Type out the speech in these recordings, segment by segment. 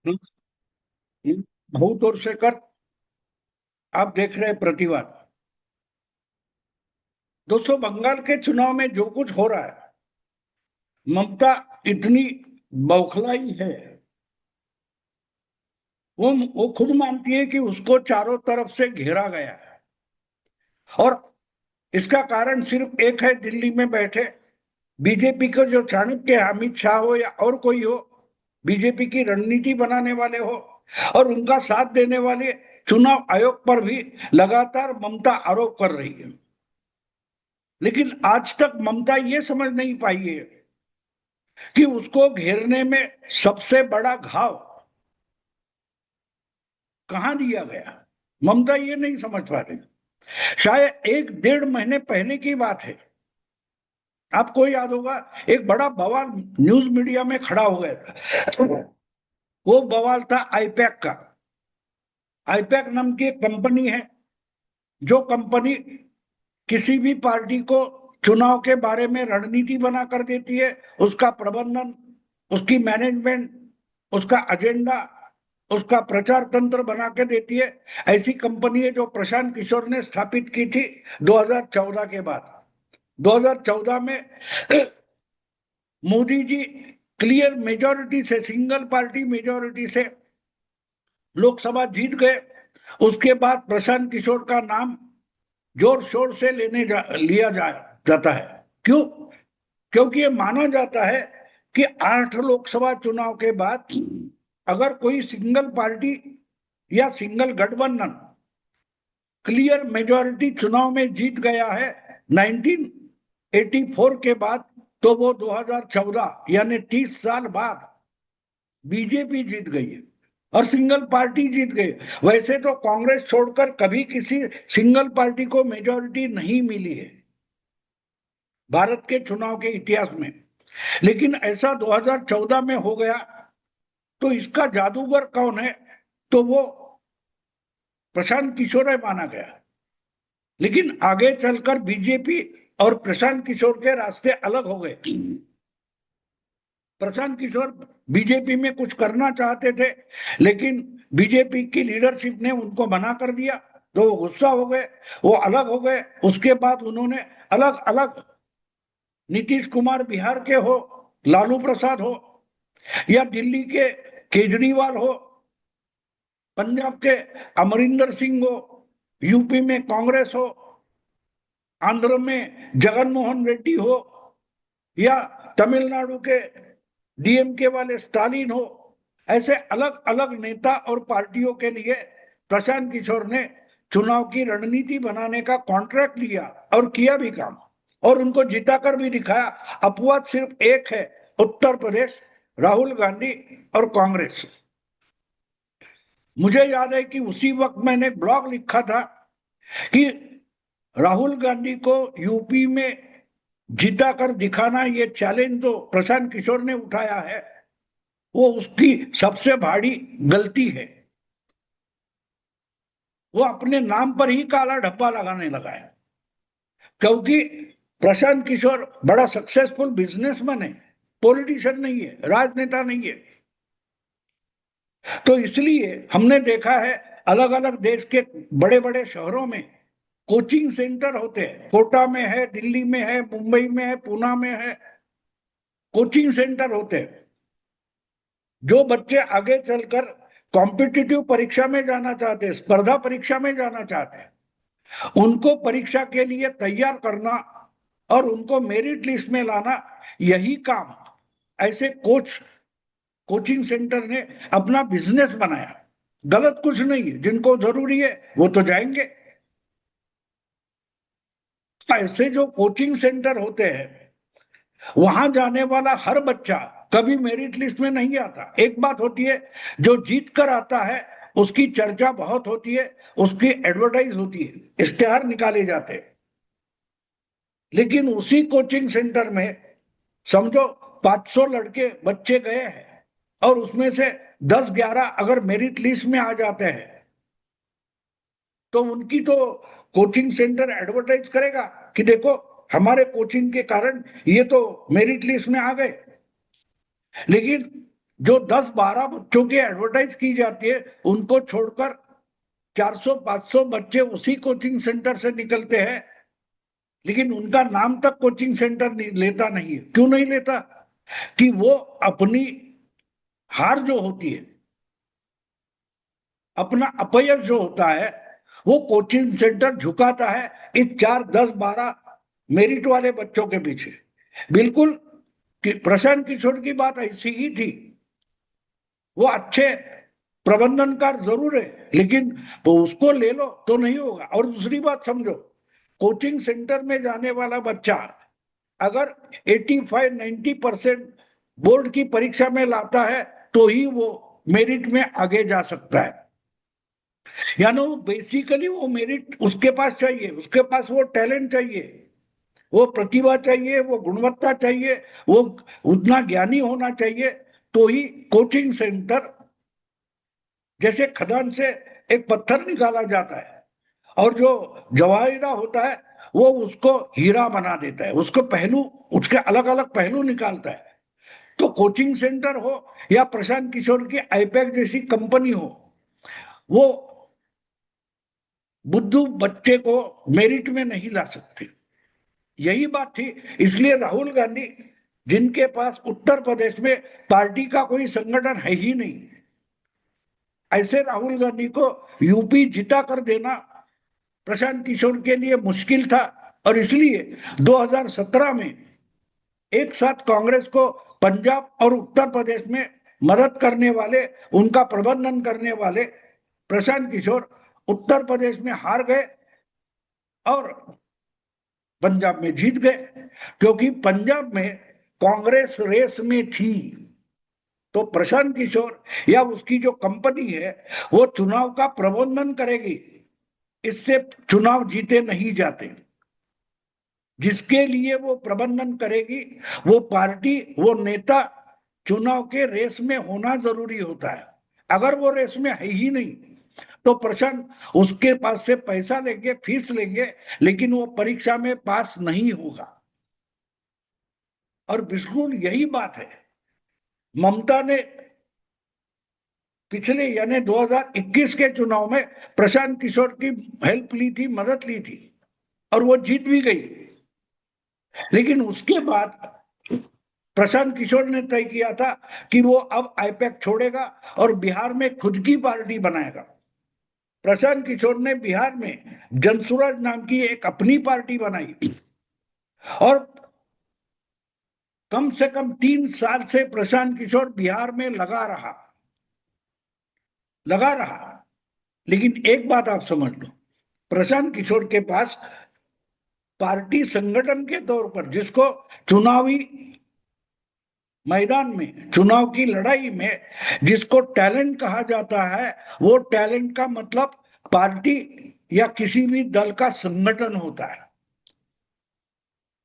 बहुत और से कर। आप देख रहे हैं प्रतिवाद। दोस्तों, बंगाल के चुनाव में जो कुछ हो रहा है, ममता इतनी बौखलाई है। वो खुद मानती है कि उसको चारों तरफ से घेरा गया है। और इसका कारण सिर्फ एक है, दिल्ली में बैठे बीजेपी को जो चाणक्य है, अमित शाह हो या और कोई हो, बीजेपी की रणनीति बनाने वाले हो और उनका साथ देने वाले चुनाव आयोग पर भी लगातार ममता आरोप कर रही है। लेकिन आज तक ममता ये समझ नहीं पाई है कि उसको घेरने में सबसे बड़ा घाव कहां दिया गया। ममता ये नहीं समझ पा रही। शायद एक डेढ़ महीने पहले की बात है, आपको याद होगा, एक बड़ा बवाल न्यूज मीडिया में खड़ा हो गया था। वो बवाल था आईपैक का। आईपैक नाम की एक कंपनी है, जो कंपनी किसी भी पार्टी को चुनाव के बारे में रणनीति बना कर देती है, उसका प्रबंधन, उसकी मैनेजमेंट, उसका एजेंडा, उसका प्रचार तंत्र बना के देती है। ऐसी कंपनी है जो प्रशांत किशोर ने स्थापित की थी 2014 के बाद। 2014 में मोदी जी क्लियर मेजोरिटी से, सिंगल पार्टी मेजोरिटी से लोकसभा जीत गए। उसके बाद प्रशांत किशोर का नाम जोर शोर से लिया जाता है। क्यों? क्योंकि ये माना जाता है कि 8 लोकसभा चुनाव के बाद अगर कोई सिंगल पार्टी या सिंगल गठबंधन क्लियर मेजोरिटी चुनाव में जीत गया है 1984 के बाद, तो वो 2014 यानी 30 साल बाद बीजेपी जीत गई है और सिंगल पार्टी जीत गई। वैसे तो कांग्रेस छोड़कर कभी किसी सिंगल पार्टी को मेजोरिटी नहीं मिली है भारत के चुनाव के इतिहास में। लेकिन ऐसा 2014 में हो गया। तो इसका जादूगर कौन है? तो वो प्रशांत किशोर है माना गया। लेकिन आगे चलकर बीजेपी और प्रशांत किशोर के रास्ते अलग हो गए। प्रशांत किशोर बीजेपी में कुछ करना चाहते थे, लेकिन बीजेपी की लीडरशिप ने उनको मना कर दिया, तो वो गुस्सा हो गए, वो अलग हो गए। उसके बाद उन्होंने अलग अलग, नीतीश कुमार बिहार के हो, लालू प्रसाद हो, या दिल्ली के केजरीवाल हो, पंजाब के अमरिंदर सिंह हो, यूपी में कांग्रेस हो, आंध्र में जगन मोहन रेड्डी हो, या तमिलनाडु के डीएमके वाले स्टालिन हो, ऐसे अलग अलग नेता और पार्टियों के लिए प्रशांत किशोर ने चुनाव की रणनीति बनाने का कॉन्ट्रैक्ट लिया और किया भी काम, और उनको जिताकर भी दिखाया। अपवाद सिर्फ एक है, उत्तर प्रदेश, राहुल गांधी और कांग्रेस। मुझे याद है कि उसी वक्त मैंने एक ब्लॉग लिखा था कि राहुल गांधी को यूपी में जीता कर दिखाना, ये चैलेंज जो प्रशांत किशोर ने उठाया है, वो उसकी सबसे बड़ी गलती है। वो अपने नाम पर ही काला धब्बा लगाने लगा है। क्योंकि प्रशांत किशोर बड़ा सक्सेसफुल बिजनेसमैन है, पॉलिटिशियन नहीं है, राजनेता नहीं है। तो इसलिए हमने देखा है अलग अलग देश के बड़े बड़े शहरों में कोचिंग सेंटर होते हैं। कोटा में है, दिल्ली में है, मुंबई में है, पुणे में है, कोचिंग सेंटर होते हैं। जो बच्चे आगे चलकर कॉम्पिटिटिव परीक्षा में जाना चाहते हैं, स्पर्धा परीक्षा में जाना चाहते हैं, उनको परीक्षा के लिए तैयार करना और उनको मेरिट लिस्ट में लाना, यही काम ऐसे कोचिंग सेंटर ने अपना बिजनेस बनाया। गलत कुछ नहीं है, जिनको जरूरी है वो तो जाएंगे। ऐसे जो कोचिंग सेंटर होते हैं, वहां जाने वाला हर बच्चा कभी मेरिट लिस्ट में नहीं आता। एक बात होती है, जो जीत कर आता है उसकी चर्चा बहुत होती है, उसकी एडवर्टाइज होती है, इश्तेहार निकाले जाते हैं। लेकिन उसी कोचिंग सेंटर में समझो 500 लड़के बच्चे गए हैं और उसमें से 10-11 अगर मेरिट लिस्ट में आ जाते हैं, तो उनकी तो कोचिंग सेंटर एडवर्टाइज करेगा कि देखो, हमारे कोचिंग के कारण ये तो मेरिट लिस्ट में आ गए। लेकिन जो 10-12 बच्चों की एडवर्टाइज की जाती है, उनको छोड़कर 400-500 बच्चे उसी कोचिंग सेंटर से निकलते हैं, लेकिन उनका नाम तक कोचिंग सेंटर लेता नहीं है। क्यों नहीं लेता? कि वो अपनी हार जो होती है, अपना अपयश जो होता है, वो कोचिंग सेंटर झुकाता है इस 4, 10, 12 मेरिट वाले बच्चों के पीछे। बिल्कुल कि प्रशांत किशोर की बात ऐसी ही थी। वो अच्छे प्रबंधनकार जरूर है, लेकिन वो उसको ले लो तो नहीं होगा। और दूसरी बात समझो, कोचिंग सेंटर में जाने वाला बच्चा अगर 85-90% बोर्ड की परीक्षा में लाता है तो ही वो मेरिट में आगे जा सकता है। यानी वो बेसिकली वो मेरिट उसके पास चाहिए, उसके पास वो टैलेंट चाहिए, वो प्रतिभा चाहिए, वो गुणवत्ता चाहिए, वो उतना ज्ञानी होना चाहिए। तो ही कोचिंग सेंटर, जैसे खदान से एक पत्थर निकाला जाता है और जो जवाहिरा होता है वो उसको हीरा बना देता है, उसको पहलू, उसके अलग अलग पहलू निकालता है। तो कोचिंग सेंटर हो या प्रशांत किशोर की आईपैक जैसी कंपनी हो, वो बुद्धू बच्चे को मेरिट में नहीं ला सकते। यही बात थी। इसलिए राहुल गांधी, जिनके पास उत्तर प्रदेश में पार्टी का कोई संगठन है ही नहीं, ऐसे राहुल गांधी को यूपी जिता कर देना प्रशांत किशोर के लिए मुश्किल था। और इसलिए 2017 में एक साथ कांग्रेस को पंजाब और उत्तर प्रदेश में मदद करने वाले, उनका प्रबंधन करने वाले प्रशांत किशोर उत्तर प्रदेश में हार गए और पंजाब में जीत गए। क्योंकि पंजाब में कांग्रेस रेस में थी, तो प्रशांत किशोर या उसकी जो कंपनी है वो चुनाव का प्रबंधन करेगी, इससे चुनाव जीते नहीं जाते। जिसके लिए वो प्रबंधन करेगी, वो पार्टी, वो नेता चुनाव के रेस में होना जरूरी होता है। अगर वो रेस में है ही नहीं तो प्रशांत उसके पास से पैसा लेंगे, फीस लेंगे, लेकिन वो परीक्षा में पास नहीं होगा। और बिल्कुल यही बात है। ममता ने पिछले यानी 2021 के चुनाव में प्रशांत किशोर की हेल्प ली थी, मदद ली थी, और वो जीत भी गई। लेकिन उसके बाद प्रशांत किशोर ने तय किया था कि वो अब आईपैक छोड़ेगा और बिहार में खुद की पार्टी बनाएगा। प्रशांत किशोर ने बिहार में जनसुराज नाम की एक अपनी पार्टी बनाई और कम से कम 3 साल से प्रशांत किशोर बिहार में लगा रहा। लेकिन एक बात आप समझ लो, प्रशांत किशोर के पास पार्टी संगठन के तौर पर, जिसको चुनावी मैदान में, चुनाव की लड़ाई में जिसको टैलेंट कहा जाता है, वो टैलेंट का मतलब पार्टी या किसी भी दल का संगठन होता है।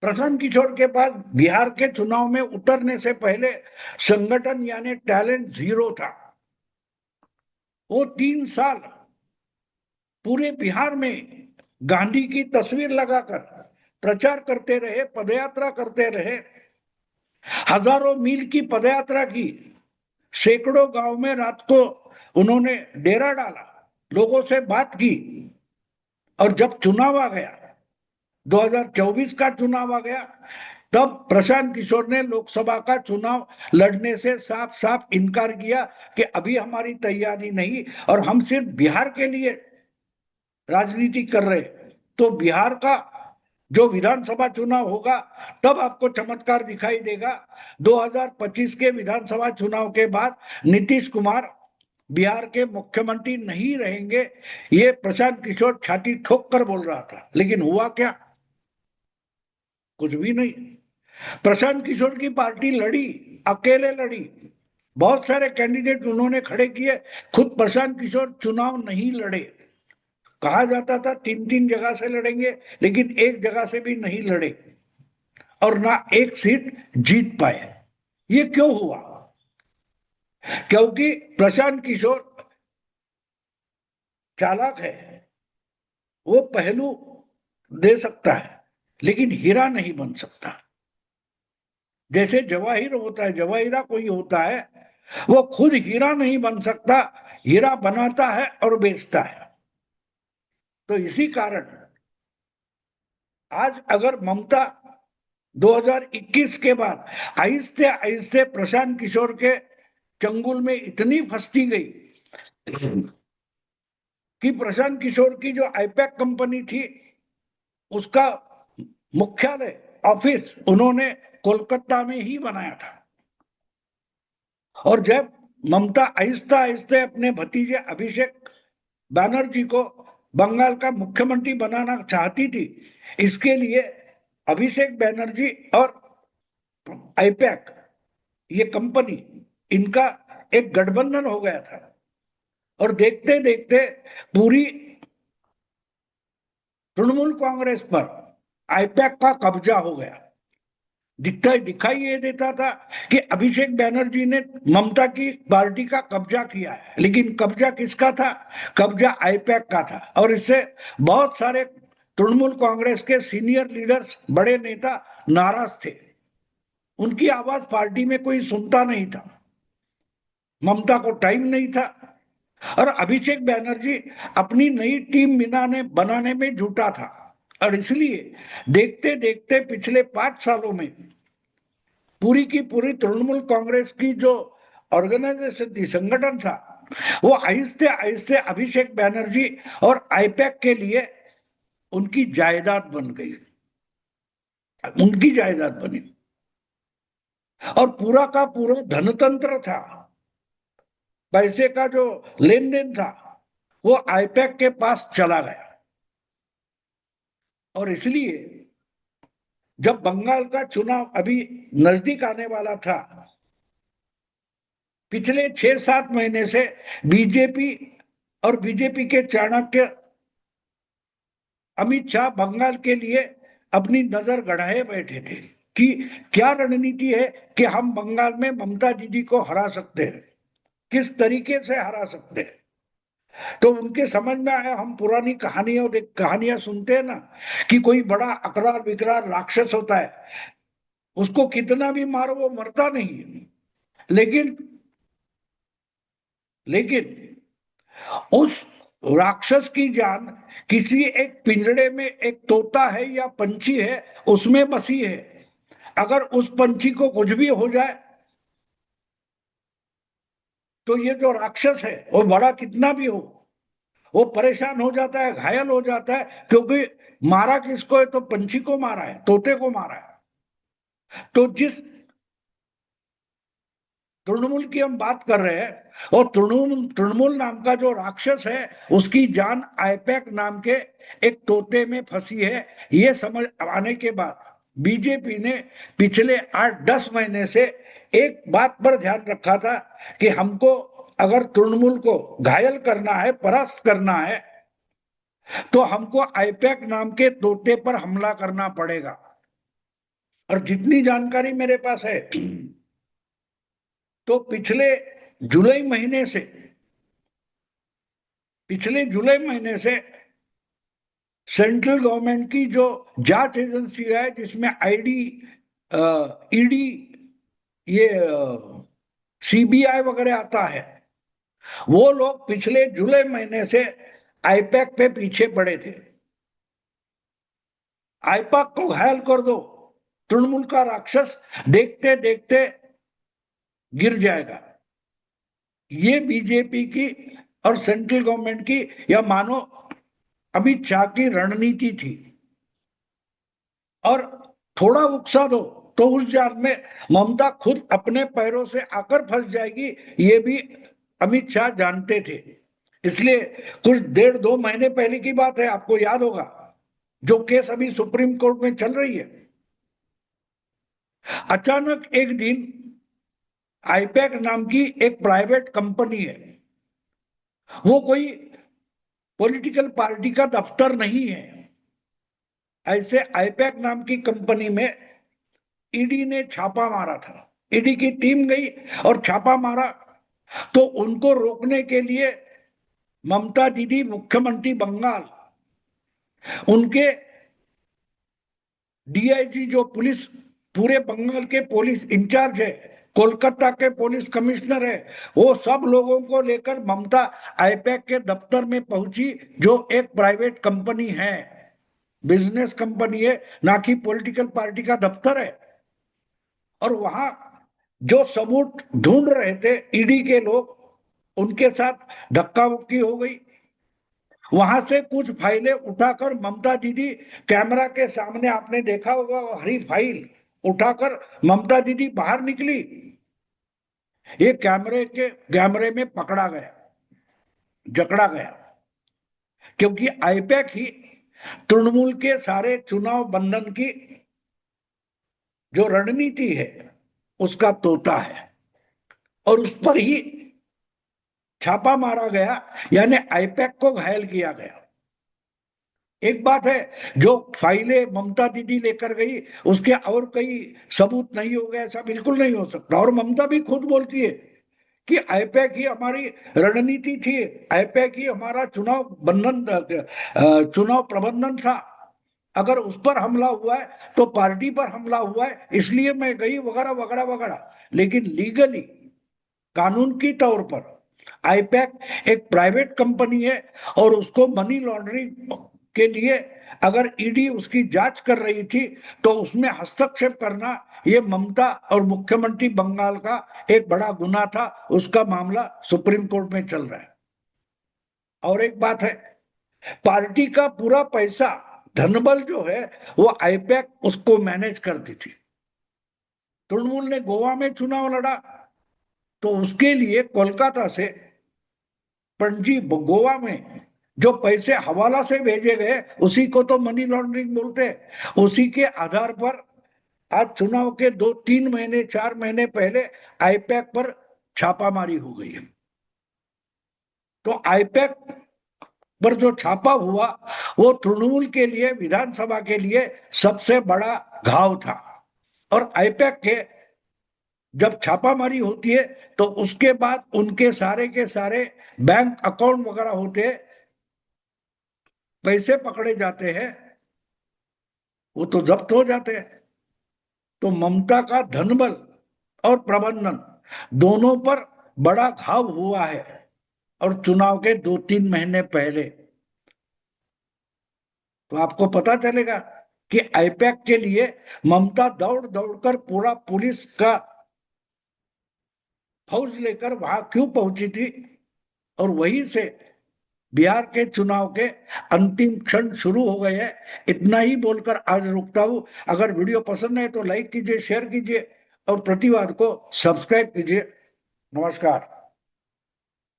प्रशांत किशोर के पास बिहार के चुनाव में उतरने से पहले संगठन यानी टैलेंट जीरो था। वो 3 साल पूरे बिहार में गांधी की तस्वीर लगाकर प्रचार करते रहे, पदयात्रा करते रहे, हजारों मील की पदयात्रा की, सैकड़ों गांव में रात को उन्होंने डेरा डाला, लोगों से बात की। और जब चुनाव आ गया, 2024 का चुनाव आ गया, तब प्रशांत किशोर ने लोकसभा का चुनाव लड़ने से साफ साफ इनकार किया कि अभी हमारी तैयारी नहीं और हम सिर्फ बिहार के लिए राजनीति कर रहे। तो बिहार का जो विधानसभा चुनाव होगा तब आपको चमत्कार दिखाई देगा। 2025 के विधानसभा चुनाव के बाद नीतीश कुमार बिहार के मुख्यमंत्री नहीं रहेंगे, ये प्रशांत किशोर छाती ठोक कर बोल रहा था। लेकिन हुआ क्या? कुछ भी नहीं। प्रशांत किशोर की पार्टी लड़ी, अकेले लड़ी, बहुत सारे कैंडिडेट उन्होंने खड़े किए, खुद प्रशांत किशोर चुनाव नहीं लड़े। कहा जाता था 3-3 जगह से लड़ेंगे, लेकिन एक जगह से भी नहीं लड़े और ना एक सीट जीत पाए। ये क्यों हुआ? क्योंकि प्रशांत किशोर चालाक है, वो पहलू दे सकता है लेकिन हीरा नहीं बन सकता। जैसे जवाहिर होता है, जवाहिरा कोई होता है, वो खुद हीरा नहीं बन सकता, हीरा बनाता है और बेचता है। तो इसी कारण आज अगर ममता 2021 के बाद आहिस्ते आहिस्ते प्रशांत किशोर के चंगुल में इतनी फंसती गई कि प्रशांत किशोर की जो आईपैक कंपनी थी उसका मुख्यालय ऑफिस उन्होंने कोलकाता में ही बनाया था। और जब ममता आहिस्ता आहिस्ते अपने भतीजे अभिषेक बैनर्जी को बंगाल का मुख्यमंत्री बनाना चाहती थी, इसके लिए अभिषेक बैनर्जी और आईपैक ये कंपनी इनका एक गठबंधन हो गया था। और देखते देखते पूरी तृणमूल कांग्रेस पर आईपैक का कब्जा हो गया। दिखाई ये देता था कि अभिषेक बैनर्जी ने ममता की पार्टी का कब्जा किया है, लेकिन कब्जा किसका था? कब्जा आईपैक का था। और इससे बहुत सारे तृणमूल कांग्रेस के सीनियर लीडर्स, बड़े नेता नाराज थे। उनकी आवाज पार्टी में कोई सुनता नहीं था, ममता को टाइम नहीं था। और अभिषेक बैनर्जी अपनी नई टीम बनाने में जुटा था। और इसलिए देखते देखते पिछले 5 सालों में पूरी की पूरी तृणमूल कांग्रेस की जो ऑर्गेनाइजेशन थी, संगठन था, वो आहिस्ते आहिस्ते अभिषेक बैनर्जी और आईपैक के लिए उनकी जायदाद बन गई, उनकी जायदाद बनी। और पूरा का पूरा धनतंत्र था, पैसे का जो लेन देन था वो आईपैक के पास चला गया। और इसलिए जब बंगाल का चुनाव अभी नजदीक आने वाला था, पिछले 6-7 महीने से बीजेपी और बीजेपी के चाणक्य अमित शाह बंगाल के लिए अपनी नजर गड़ाए बैठे थे कि क्या रणनीति है कि हम बंगाल में ममता दीदी को हरा सकते हैं, किस तरीके से हरा सकते हैं। तो उनके समझ में आया, हम पुरानी कहानियां सुनते हैं ना कि कोई बड़ा अकरार विकरार राक्षस होता है, उसको कितना भी मारो वो मरता नहीं है। लेकिन लेकिन उस राक्षस की जान किसी एक पिंजड़े में एक तोता है या पंछी है उसमें बसी है। अगर उस पंछी को कुछ भी हो जाए तो ये जो राक्षस है वो बड़ा कितना भी हो, वो परेशान हो जाता है, घायल हो जाता है, क्योंकि मारा किसको है? तो पंछी को मारा है, तोते को मारा है। तो जिस तृणमूल की हम बात कर रहे हैं और तृणमूल नाम का जो राक्षस है उसकी जान आईपैक नाम के एक तोते में फंसी है। ये समझ आने के बाद बीजेपी ने पिछले 8-10 महीने से एक बात पर ध्यान रखा था कि हमको अगर तृणमूल को घायल करना है, परास्त करना है, तो हमको आईपैक नाम के तोते पर हमला करना पड़ेगा। और जितनी जानकारी मेरे पास है तो पिछले जुलाई महीने से सेंट्रल गवर्नमेंट की जो जांच एजेंसी है, जिसमें आईडी, ईडी, ये सीबीआई वगैरह आता है, वो लोग पिछले जुलाई महीने से आईपैक पे पीछे पड़े थे। आईपैक को घायल कर दो, तृणमूल का राक्षस देखते देखते गिर जाएगा। ये बीजेपी की और सेंट्रल गवर्नमेंट की, या मानो अमित शाह की रणनीति थी। और थोड़ा उकसा दो तो उस जाल में ममता खुद अपने पैरों से आकर फंस जाएगी, ये भी अमित शाह जानते थे। इसलिए कुछ 1.5-2 महीने पहले की बात है, आपको याद होगा, जो केस अभी सुप्रीम कोर्ट में चल रही है, अचानक एक दिन आईपैक नाम की एक प्राइवेट कंपनी है, वो कोई पॉलिटिकल पार्टी का दफ्तर नहीं है, ऐसे आईपैक नाम की कंपनी में ईडी ने छापा मारा था। ईडी की टीम गई और छापा मारा, तो उनको रोकने के लिए ममता दीदी मुख्यमंत्री बंगाल, उनके डीआईजी जो पुलिस, पूरे बंगाल के पुलिस इंचार्ज है, कोलकाता के पुलिस कमिश्नर है, वो सब लोगों को लेकर ममता आईपैक के दफ्तर में पहुंची, जो एक प्राइवेट कंपनी है, बिजनेस कंपनी है, ना कि पॉलिटिकल पार्टी का दफ्तर है। और वहां जो सबूत ढूंढ रहे थे ईडी के लोग, उनके साथ धक्का मुक्की हो गई। वहां से कुछ फाइलें उठाकर ममता दीदी, कैमरा के सामने आपने देखा होगा, वो हरी फाइल उठाकर ममता दीदी बाहर निकली। ये कैमरे में पकड़ा गया, जकड़ा गया, क्योंकि आईपैक ही तृणमूल के सारे चुनाव बंधन की जो रणनीति है उसका तोता है, और उस पर ही छापा मारा गया, यानी आईपैक को घायल किया गया। एक बात है, जो फाइलें ममता दीदी लेकर गई उसके और कई सबूत नहीं हो गए, ऐसा बिल्कुल नहीं हो सकता। और ममता भी खुद बोलती है कि आईपैक ही हमारी रणनीति थी, आईपैक ही हमारा चुनाव प्रबंधन था। अगर उस पर हमला हुआ है तो पार्टी पर हमला हुआ है, इसलिए मैं गई, वगैरह वगैरह वगैरह। लेकिन लीगली, कानून की तौर पर आईपैक एक प्राइवेट कंपनी है, और उसको मनी लॉन्ड्रिंग के लिए अगर ईडी उसकी जांच कर रही थी तो उसमें हस्तक्षेप करना, ये ममता और मुख्यमंत्री बंगाल का एक बड़ा गुनाह था। उसका मामला सुप्रीम कोर्ट में चल रहा है। और एक बात है, पार्टी का पूरा पैसा, धनबल जो है, वो आईपैक उसको मैनेज करती थी। तृणमूल ने गोवा में चुनाव लड़ा तो उसके लिए कोलकाता से पणजी, गोवा में जो पैसे हवाला से भेजे गए, उसी को तो मनी लॉन्ड्रिंग बोलते हैं। उसी के आधार पर आज चुनाव के 2-3 महीने, 4 महीने पहले आईपैक पर छापामारी हो गई है। तो आईपैक पर जो छापा हुआ, वो तृणमूल के लिए, विधानसभा के लिए सबसे बड़ा घाव था। और आईपैक के जब छापामारी होती है तो उसके बाद उनके सारे के सारे बैंक अकाउंट वगैरह होते हैं, पैसे पकड़े जाते हैं, वो तो जब्त हो जाते हैं। तो ममता का धनबल और प्रबंधन दोनों पर बड़ा घाव हुआ है, और चुनाव के 2-3 महीने पहले। तो आपको पता चलेगा कि आईपैक के लिए ममता दौड़ दौड़कर पूरा पुलिस का फौज लेकर वहां क्यों पहुंची थी। और वहीं से बिहार के चुनाव के अंतिम क्षण शुरू हो गए हैं। इतना ही बोलकर आज रुकता हूं। अगर वीडियो पसंद है तो लाइक कीजिए, शेयर कीजिए, और प्रतिवाद को सब्सक्राइब कीजिए। नमस्कार।